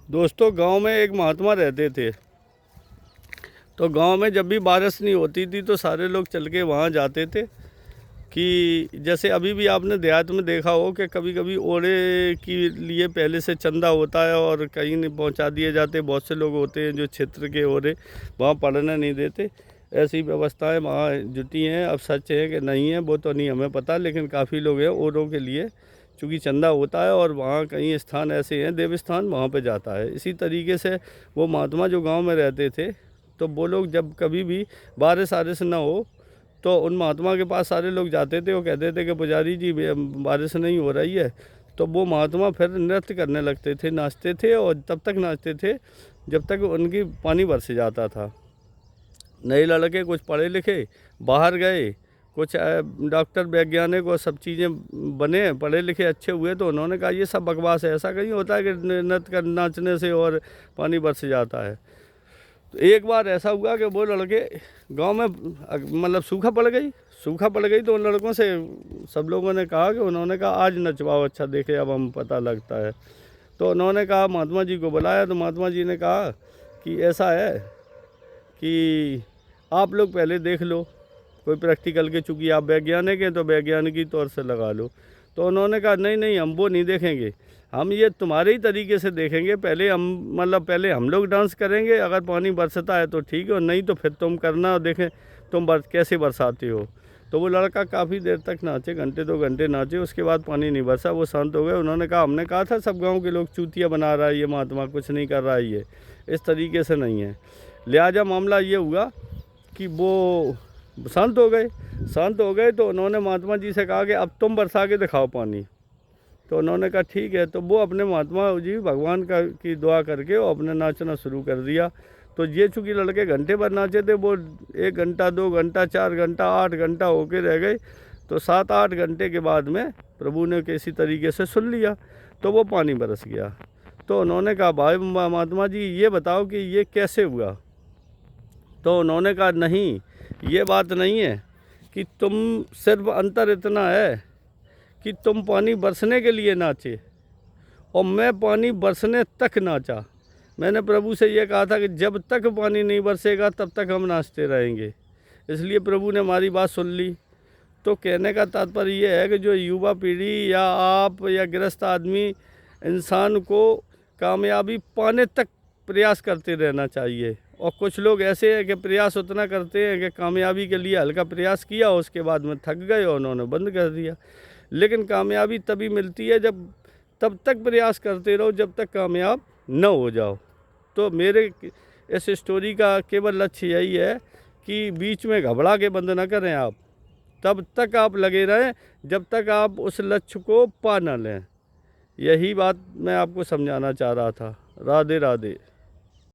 दोस्तों, गांव में एक महात्मा रहते थे। तो गांव में जब भी बारिश नहीं होती थी तो सारे लोग चल के वहाँ जाते थे। कि जैसे अभी भी आपने देहात में देखा हो कि कभी कभी ओले के लिए पहले से चंदा होता है और कहीं नहीं पहुँचा दिए जाते। बहुत से लोग होते हैं जो क्षेत्र के ओले वहाँ पड़ने नहीं देते। ऐसी व्यवस्थाएं वहाँ जुटी हैं। अब सच है कि नहीं है वो तो नहीं हमें पता, लेकिन काफ़ी लोग हैं ओलों के लिए, चूँकि चंदा होता है और वहाँ कई स्थान ऐसे हैं देव स्थान, वहाँ पे जाता है। इसी तरीके से वो महात्मा जो गांव में रहते थे, तो वो लोग जब कभी भी बारिश आरिश ना हो तो उन महात्मा के पास सारे लोग जाते थे। वो कहते थे कि पुजारी जी बारिश नहीं हो रही है। तो वो महात्मा फिर नृत्य करने लगते थे, नाचते थे, और तब तक नाचते थे जब तक उनकी पानी बरस जाता था। नए लड़के कुछ पढ़े लिखे बाहर गए, कुछ डॉक्टर वैज्ञानिक और सब चीज़ें बने, पढ़े लिखे अच्छे हुए, तो उन्होंने कहा ये सब बकवास है, ऐसा कहीं होता है कि नृत्य कर नाचने से और पानी बरस जाता है। तो एक बार ऐसा हुआ कि वो लड़के गांव में मतलब सूखा पड़ गई तो उन लड़कों से सब लोगों ने कहा कि उन्होंने कहा आज नचवाओ, अच्छा देखे अब हम पता लगता है। तो उन्होंने कहा महात्मा जी को बुलाया। तो महात्मा जी ने कहा कि ऐसा है कि आप लोग पहले देख लो कोई प्रैक्टिकल के, चूँकि आप वैज्ञानिक हैं तो वैज्ञानिकी तौर से लगा लो। तो उन्होंने कहा नहीं नहीं, हम वो नहीं देखेंगे, हम ये तुम्हारे ही तरीके से देखेंगे। पहले हम लोग डांस करेंगे, अगर पानी बरसता है तो ठीक है, और नहीं तो फिर तुम करना और देखें तुम कैसे बरसाते हो। तो वो लड़का काफ़ी देर तक नाचे, घंटे 2 घंटे नाचे, उसके बाद पानी नहीं बरसा, वो शांत हो गए। उन्होंने कहा हमने कहा था सब गाँव के लोग चूतिया बना रहा है ये महात्मा, कुछ नहीं कर रहा है ये, इस तरीके से नहीं है। लिहाजा मामला ये हुआ कि वो शांत हो गए। तो उन्होंने महात्मा जी से कहा कि अब तुम बरसा के दिखाओ पानी। तो उन्होंने कहा ठीक है। तो वो अपने महात्मा जी भगवान का की दुआ करके वो अपने नाचना शुरू कर दिया। तो ये चूँकि लड़के घंटे भर नाचे थे, वो 1 घंटा 2 घंटा 4 घंटा 8 घंटा होके रह गए। तो 7-8 घंटे के बाद में प्रभु ने किसी तरीके से सुन लिया, तो वो पानी बरस गया। तो उन्होंने कहा भाई महात्मा जी ये बताओ कि ये कैसे हुआ। तो उन्होंने कहा नहीं, ये बात नहीं है कि तुम सिर्फ अंतर इतना है कि तुम पानी बरसने के लिए नाचे और मैं पानी बरसने तक नाचा। मैंने प्रभु से ये कहा था कि जब तक पानी नहीं बरसेगा तब तक हम नाचते रहेंगे, इसलिए प्रभु ने हमारी बात सुन ली। तो कहने का तात्पर्य ये है कि जो युवा पीढ़ी या आप या गृहस्थ आदमी, इंसान को कामयाबी पाने तक प्रयास करते रहना चाहिए। और कुछ लोग ऐसे हैं कि प्रयास उतना करते हैं कि कामयाबी के लिए हल्का प्रयास किया, उसके बाद में थक गए और उन्होंने बंद कर दिया। लेकिन कामयाबी तभी मिलती है जब तब तक प्रयास करते रहो जब तक कामयाब न हो जाओ। तो मेरे इस स्टोरी का केवल लक्ष्य यही है कि बीच में घबरा के बंद न करें आप, तब तक आप लगे रहें जब तक आप उस लक्ष्य को पा न लें। यही बात मैं आपको समझाना चाह रहा था। राधे राधे।